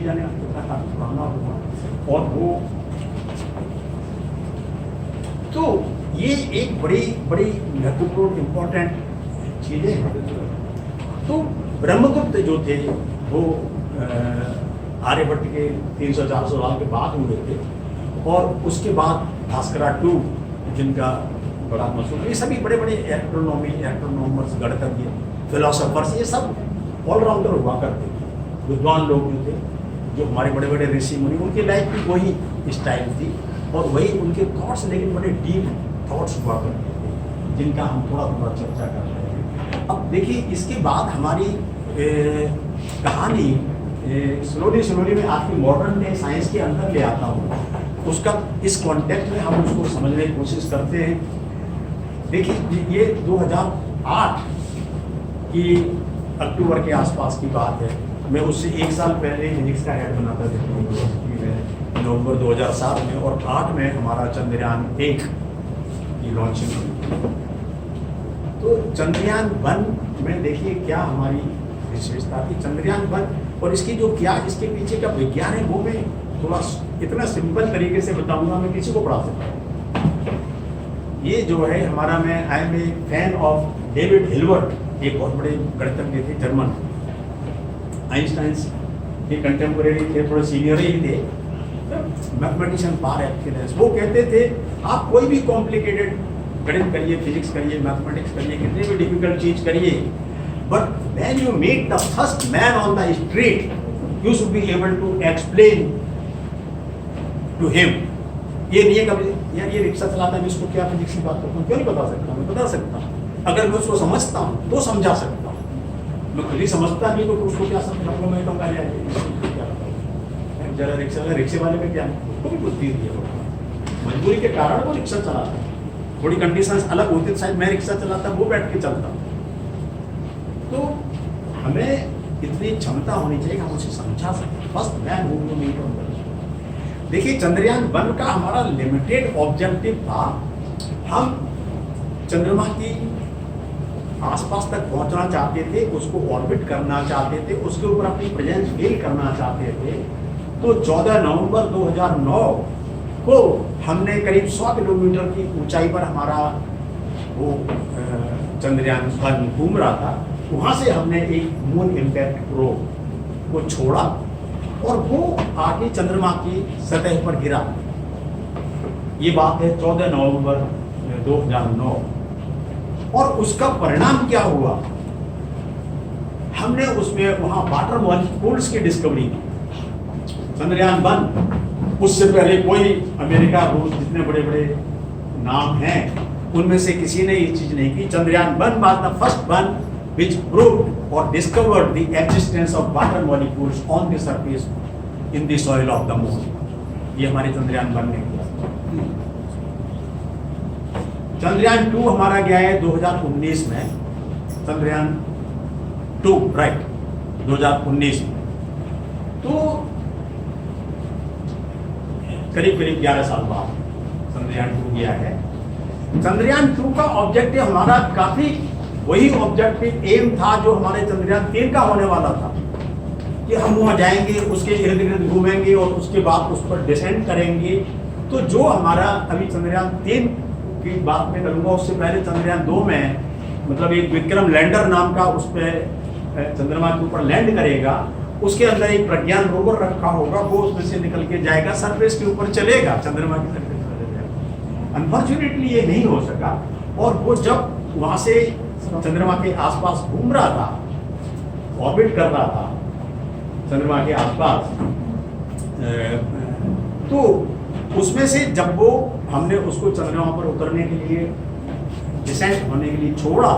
जाने कितना काफी पुराना होगा। और वो तो ये एक बड़ी बड़ी महत्वपूर्ण इम्पोर्टेंट चीजें हैं। तो ब्रह्मगुप्त जो थे वो आर्यभट्ट के 300-400 साल के बाद हुए थे, और उसके बाद भास्करा टू जिनका बड़ा मशहूर, ये सभी बड़े बड़े एस्ट्रोनॉमर्स, गणितज्ञ, फिलोसोफर्स, ये सब ऑलराउंडर हुआ करते थे, विद्वान लोग जो थे, जो हमारे बड़े बड़े ऋषि मुनि, उनकी लाइफ की वही स्टाइल थी और वही उनके थॉट्स, लेकिन बड़े डीप थॉट्स हुआ करते थे, जिनका हम थोड़ा थोड़ा चर्चा कर रहे हैं। अब देखिए, इसके बाद हमारी कहानी स्लोली में आपकी मॉडर्न डे साइंस के अंदर ले आता हूँ, उसका इस कॉन्टेक्स्ट में हम उसको समझने की कोशिश करते हैं। देखिए, ये 2008 की अक्टूबर के आसपास की बात है। मैं उससे 1 साल पहले फिजिक्स का हेड बनाता था यूनिवर्सिटी में, नवंबर 2007 में, और 8 में हमारा चंद्रयान 1 की लॉन्चिंग हुई। तो चंद्रयान 1 में देखिए क्या हमारी विशेषता थी। चंद्रयान 1 और इसकी जो क्या इसके पीछे का विज्ञान है, वो मैं थोड़ा इतना सिंपल तरीके से बताऊंगा, मैं किसी को पढ़ा सकता हूँ। ये जो है हमारा, मैं I am a fan of David Hilbert, एक बहुत बड़े गणितज्ञ थे, जर्मन, आइंस्टाइन के कंटेम्पोरेरी थे, थोड़े सीनियर ही थे, मैथमेटिशियन पार एक्सीलेंस। वो कहते थे आप कोई भी कॉम्प्लिकेटेड गणित करिए, फिजिक्स करिए, मैथमेटिक्स करिए, कितनी भी डिफिकल्ट चीज करिए, but when you meet the first man on the street, you should be able to explain to him. ये नहीं है कभी यार ये रिक्शा चलाता है, इसको क्या फिजिक्स की बात करता हूँ, क्यों नहीं बता सकता? मैं बता सकता हूँ, अगर मैं उसको समझता हूँ तो समझा सकता हूँ। मैं खुद ही समझता नहीं तो उसको क्या समझाऊंगा? मैं तो क्या जरा रिक्शे वाले में क्या, उसको भी बुद्धि दी है, मजबूरी के कारण वो रिक्शा चलाता है। थोड़ी कंडीशंस अलग होती तो शायद मैं रिक्शा चलाता, वो बैठ के चलता। तो हमें इतनी क्षमता होनी चाहिए कि हम उसे समझा सकें। First man who to meet on the. देखिए, चंद्रयान 1 का हमारा लिमिटेड ऑब्जेक्टिव था, हम चंद्रमा की आसपास तक पहुंचना चाहते थे, उसको ऑर्बिट करना चाहते थे, उसके ऊपर अपनी प्रेजेंस फील करना चाहते थे। तो 14 नवंबर 2009 को हमने करीब 100 किलोमीटर की ऊंचाई पर हमारा वो चंद्रयान 1 घूम रहा था। वहाँ से हमने एक मून इम्पैक्ट प्रोब को छोड़ा और वो आके चंद्रमा की सतह पर गिरा। ये बात है 14 नवंबर 2009। और उसका परिणाम क्या हुआ? हमने उसमें वहाँ वाटर मॉलिक्यूल्स की डिस्कवरी की। चंद्रयान 1, उससे पहले कोई अमेरिका, रूस, जितने बड़े बड़े नाम हैं, उनमें से किसी ने ये चीज नहीं की। Chandrayaan 1 was the first one which proved or discovered the existence of water molecules on the surface in the soil of the moon. ये हमारे चंद्रयान 1 ने किया। चंद्रयान 2 हमारा गया है 2019 में। चंद्रयान 2 राइट 2019 में। तो करीब 11 साल बाद चंद्रयान 2 गया है। चंद्रयान 2 का ऑब्जेक्टिव हमारा काफी वही ऑब्जेक्टिव एम था जो हमारे चंद्रयान 3 का होने वाला था, कि हम वहां जाएंगे, उसके इर्द गिर्द घूमेंगे और उसके बाद उस पर डिसेंड करेंगे। तो जो हमारा अभी चंद्रयान 3 की बात में करूंगा, उससे पहले चंद्रयान 2 में मतलब एक विक्रम लैंडर नाम का उस पर चंद्रमा के ऊपर लैंड करेगा। उसके अंदर एक प्रज्ञान रोवर रखा होगा, वो उसमें से निकल के जाएगा, सरफेस के ऊपर चलेगा, चंद्रमा की सरफेस पर चलेगा। अनफॉर्चुनेटली ये नहीं हो सका, और वो जब वहां से चंद्रमा के आसपास घूम रहा था, ऑर्बिट कर रहा था चंद्रमा के आसपास, तो उसमें से जब वो हमने उसको चंद्रमा पर उतरने के लिए, डिसेंट होने के लिए छोड़ा,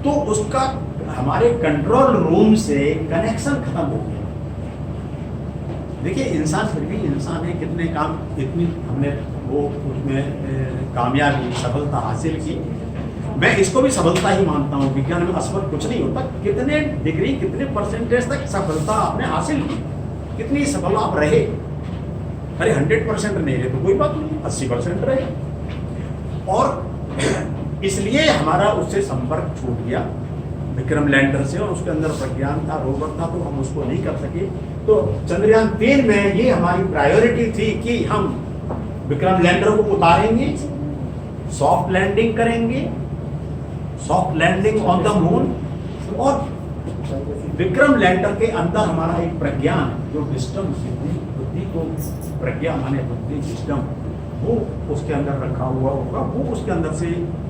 तो उसका हमारे कंट्रोल रूम से कनेक्शन खत्म हो गया। देखिए, इंसान फिर भी इंसान है, कितने काम, इतनी हमने वो उसमें कामयाबी, सफलता हासिल की। मैं इसको भी सफलता ही मानता हूँ। विज्ञान में असफल कुछ नहीं होता। कितने डिग्री, कितने परसेंटेज तक सफलता आपने हासिल की, कितनी सफल आप रहे। अरे 100% नहीं रहे तो कोई बात नहीं, 80% रहे। और इसलिए हमारा उससे संपर्क छूट गया विक्रम लैंडर से, और उसके अंदर प्रज्ञान था, रोवर था, तो हम उसको नहीं कर सके। तो चंद्रयान 3 में ये हमारी प्रायोरिटी थी कि हम विक्रम लैंडर को उतारेंगे, सॉफ्ट लैंडिंग करेंगे, soft landing on the moon, और विक्रम लैंडर के अंदर हमारा एक प्रज्ञान जो विस्डम, बुद्धि को प्रज्ञा माने बुद्धि विस्डम, वो उसके अंदर रखा हुआ होगा, वो उसके अंदर से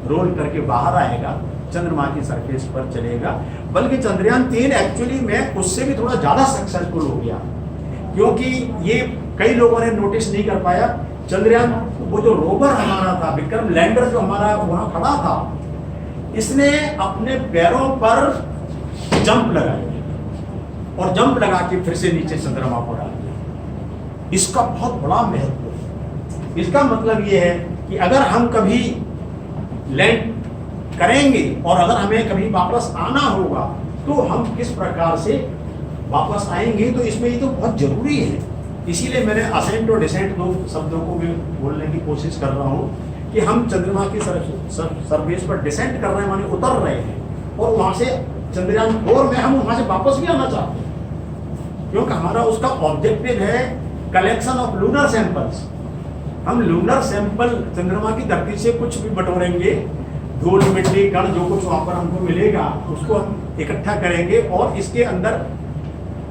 रोल करके बाहर आएगा, चंद्रमा की सरफेस पर चलेगा। बल्कि चंद्रयान 3 एक्चुअली में उससे भी थोड़ा ज़्यादा सक्सेसफुल हो गया, क्योंकि ये कई लोगों ने नोटिस नहीं कर पाया। चंद्रयान, वो जो रोवर हमारा था, विक्रम लैंडर जो हमारा वहाँ खड़ा था, इसने अपने पैरों पर जंप लगाया और जंप लगा के फिर से नीचे चंद्रमा को डाल दिया। इसका बहुत बड़ा महत्व है। इसका मतलब ये है कि अगर हम कभी लैंड करेंगे और अगर हमें कभी वापस आना होगा तो हम किस प्रकार से वापस आएंगे, तो इसमें ये तो बहुत जरूरी है। इसीलिए मैंने असेंट और डिसेंट दो शब्दों को मैं बोलने की कोशिश कर रहा हूँ कि हम चंद्रमा की सरफेस पर डिसेंट कर रहे हैं, माने उतर रहे हैं, और वहाँ से चंद्रयान 4 में हम वहाँ से वापस भी आना चाहते हैं, क्योंकि हमारा उसका ऑब्जेक्टिव है कलेक्शन ऑफ लूनर सैंपल्स। हम लूनर सैंपल चंद्रमा की धरती से कुछ भी बटोरेंगे, धूल मिट्टी कण जो कुछ वहाँ पर हमको मिलेगा उसको हम इकट्ठा करेंगे और इसके अंदर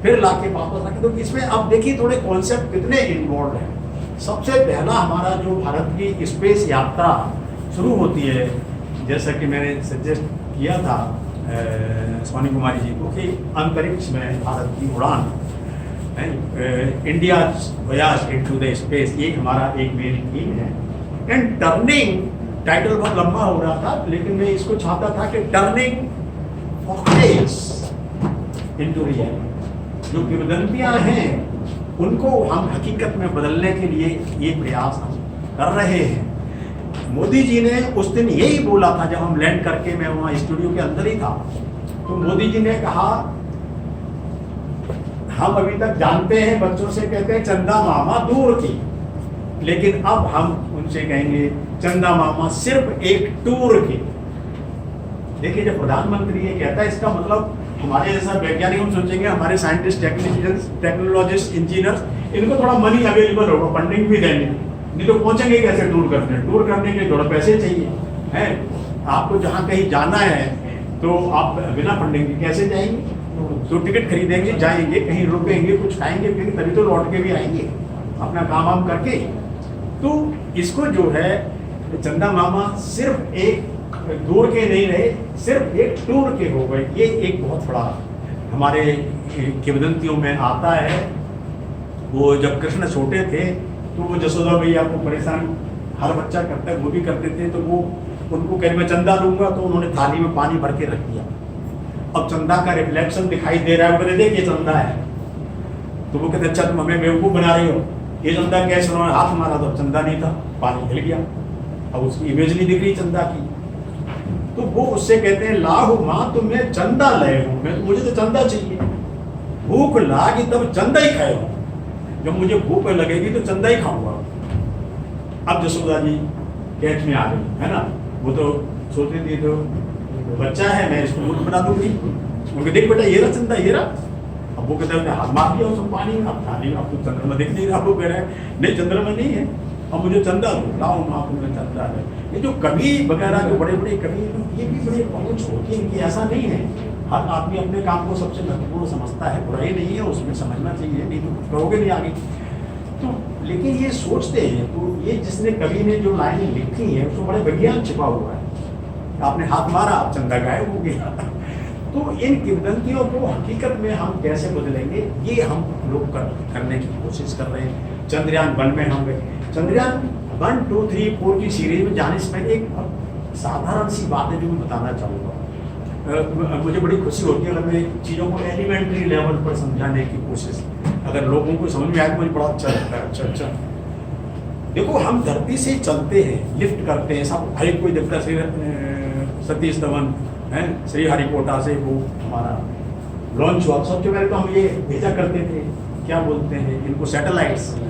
फिर लाके वापस रखें। तो इसमें अब देखिए थोड़े कॉन्सेप्ट कितने इन्वॉल्व हैं। सबसे पहला हमारा जो भारत की स्पेस यात्रा शुरू होती है, जैसा कि मैंने सजेस्ट किया था सोनी कुमारी जी को, कि अंतरिक्ष में भारत की उड़ान, India voyage into the space, ये हमारा एक मेन थीम है। एंड टर्निंग, टाइटल बहुत लंबा हो रहा था लेकिन मैं इसको चाहता था कि टर्निंग फॉक्टेल्स इनटू रियलिटी, जो किंवदंतियां हैं उनको हम हकीकत में बदलने के लिए ये प्रयास हम कर रहे हैं। मोदी जी ने उस दिन यही बोला था जब हम लैंड करके, मैं वहाँ स्टूडियो के अंदर ही था, तो मोदी जी ने कहा, हम अभी तक जानते हैं, बच्चों से कहते हैं चंदा मामा दूर की, लेकिन अब हम उनसे कहेंगे चंदा मामा सिर्फ एक टूर की। देखिए जब प्रधानमंत्री ये कहता है, इसका मतलब हमारे जैसा वैज्ञानिक हम सोचेंगे, हमारे साइंटिस्ट, टेक्नीशियंस, टेक्नोलॉजिस्ट, इंजीनियर्स, इनको थोड़ा मनी अवेलेबल होगा, फंडिंग भी देंगे, नहीं तो पहुंचेंगे कैसे टूर करने? टूर करने के लिए थोड़ा पैसे चाहिए हैं। आपको जहाँ कहीं जाना है तो आप बिना फंडिंग के कैसे जाएंगे? तो टिकट खरीदेंगे, जाएंगे, कहीं रुकेंगे, कुछ खाएंगे फिर तभी तो लौट के भी आएंगे अपना काम वाम करके। तो इसको जो है चंदा मामा सिर्फ एक दूर के नहीं रहे, सिर्फ एक टूर के हो गए। ये एक बहुत बड़ा हमारे किंवदंतियों में आता है। वो जब कृष्ण छोटे थे तो वो जसोदा भैया को परेशान हर बच्चा करता है, वो भी करते थे, तो वो उनको कह मैं चंदा लूंगा, तो उन्होंने थाली में पानी भर के रख दिया। अब चंदा का रिफ्लेक्शन दिखाई दे रहा है, वो देखिए चंदा है, तो वो कहते अच्छा तुम हमें बेवकूफ बना रही हो, ये चंदा कैसे? उन्होंने हाथ मारा तो चंदा नहीं था, पानी हिल गया, अब उसकी इमेज नहीं दिख रही चंदा की। तो वो उससे कहते हैं लाहू माँ तुम्हें चंदा ले हूँ, मैं मुझे तो चंदा चाहिए, भूख लागी तब चंदा ही खाए, जब मुझे भूख लगेगी तो चंदा ही खाऊंगा। अब जसोदा जी कैच में आ गई है ना, वो तो सोचती थी तो बच्चा है, मैं इसको मूर्ख बना दूंगी, उनके देख बेटा ये रहा चंदा, ये रहा। अब वो कहते हैं हाथ मार दिया उसको पानी, अब थाली अब तो चंद्रमा दिख नहीं रहा, वो कह रहे हैं नहीं चंद्रमा नहीं है, अब मुझे चंदा दो, लाओ माँ तुम्हें चंदा है। ये जो कवि वगैरह जो बड़े बड़े कवि, ये भी बड़े पहुँच होती है इनकी, ऐसा नहीं है। हर आदमी अपने काम को सबसे महत्वपूर्ण समझता है, बुराई नहीं है उसमें, समझना चाहिए, नहीं तो कुछ करोगे नहीं आगे। तो लेकिन ये सोचते हैं, तो ये जिसने कवि ने जो लाइनें लिखी हैं उसको बड़े विज्ञान छिपा हुआ है। आपने हाथ मारा, चंदा गायब हो गया। तो इन किंवदंतियों को हकीकत में हम कैसे बदलेंगे, ये हम लोग करने की कोशिश कर रहे हैं। चंद्रयान 1 में हम गए, चंद्रयान 1, 2, 3, 4 की सीरीज में जाने से पहले एक साधारण सी बात है जो मैं बताना चाहूँगा। मुझे बड़ी खुशी होती है अगर मैं चीज़ों को एलिमेंट्री लेवल पर समझाने की कोशिश, अगर लोगों को समझ में आए तो मुझे बड़ा अच्छा लगता है। अच्छा देखो, हम धरती से चलते हैं, लिफ्ट करते हैं, सब हर एक कोई देखता है, सतीश धवन है श्रीहरिकोटा से वो हमारा लॉन्च हुआ, सबसे पहले तो हम ये भेजा करते थे, क्या बोलते हैं इनको, सैटेलाइट्स हैं।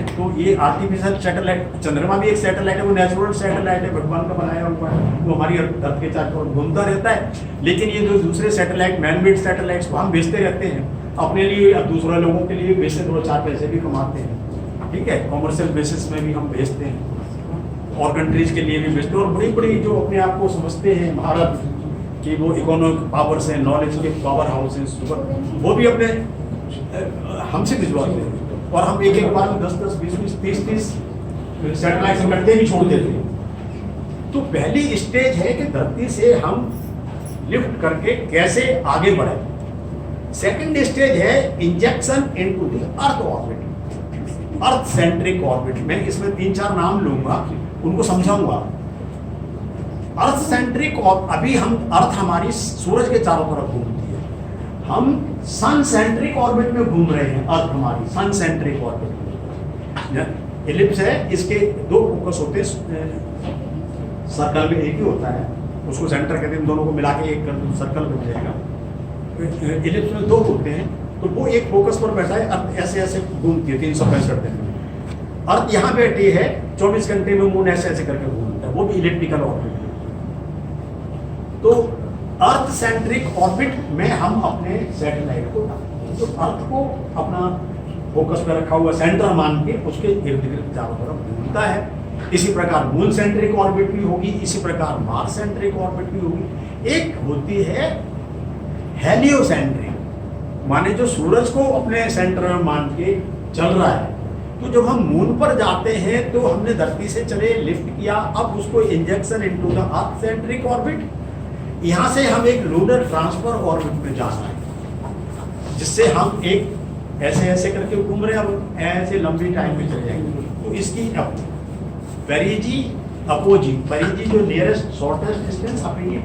तो ये आर्टिफिशियल सैटेलाइट, चंद्रमा भी एक सैटेलाइट है, वो नेचुरल सैटेलाइट है, भगवान का बनाया हुआ है, वो हमारी धरती के चारों ओर घूमता रहता है। लेकिन ये जो दूसरे सैटेलाइट, मैन मेड सैटेलाइट्स, वो हम भेजते रहते हैं। अपने लिए या दूसरे लोगों के लिए बेचते, 2-4 पैसे भी कमाते हैं, ठीक है। कॉमर्शियल बेसिस में भी हम भेजते हैं और कंट्रीज के लिए भी भेजते हैं। और बड़ी बड़ी जो अपने आप को समझते हैं भारत कि वो इकोनॉमिक पावर्स हैं, नॉलेज के पावर हाउस हैं, वो भी अपने हमसे भिजवाते हैं। और हम एक बार में 10-10, 20-20, 30-30 सैटेलाइट इकट्ठे भी छोड़ देते हैं। तो पहली स्टेज है कि धरती से हम लिफ्ट करके कैसे आगे बढ़े। सेकंड स्टेज है injection into the earth orbit, earth centric orbit. मैं इसमें 3-4 नाम लूंगा, उनको समझाऊंगा। अर्थ सेंट्रिक, अभी हम अर्थ हमारी सूरज के चारों तरफ घूमती है, हम सन सेंट्रिक ऑर्बिट में घूम रहे हैं। अर्थ हमारी सन सेंट्रिक ऑर्बिट में एलिप्स है, इसके 2 फोकस होते हैं, सर्कल में एक ही होता है, उसको सेंटर कहते हैं। इन दोनों को मिला के एक सर्कल बन जाएगा। एलिप्स में 2 होते हैं, तो वो एक फोकस पर बैठा है, अर्थ ऐसे ऐसे घूमती है 365 दिन में। अर्थ यहाँ बैठी है, 24 घंटे में मून ऐसे ऐसे करके घूमता है, वो भी इलिप्टिकल ऑर्बिट है। तो अर्थ सेंट्रिक ऑर्बिट में हम अपने सैटेलाइट को, जो अर्थ को अपना फोकस पे रखा हुआ सेंटर मान के उसके इर्द गिर्द चारों तरफ घूमता है। इसी प्रकार मून सेंट्रिक ऑर्बिट भी होगी, इसी प्रकार मार्स सेंट्रिक ऑर्बिट भी होगी। एक होती है हेलियोसेंट्रिक, माने जो सूरज को अपने सेंटर में मान के चल रहा है। तो जब हम मून पर जाते हैं तो हमने धरती से चले, लिफ्ट किया, अब उसको injection into the earth centric orbit. यहाँ से हम एक लूनर ट्रांसफर ऑर्बिट में जाना है, जिससे हम एक ऐसे ऐसे करके घूम रहे हैं, अब ऐसे लंबी टाइम में चले जाएंगे। तो इसकी पेरिजी अपोजी, पेरिजी जो नियरेस्ट शॉर्टेस्ट डिस्टेंस, अपनी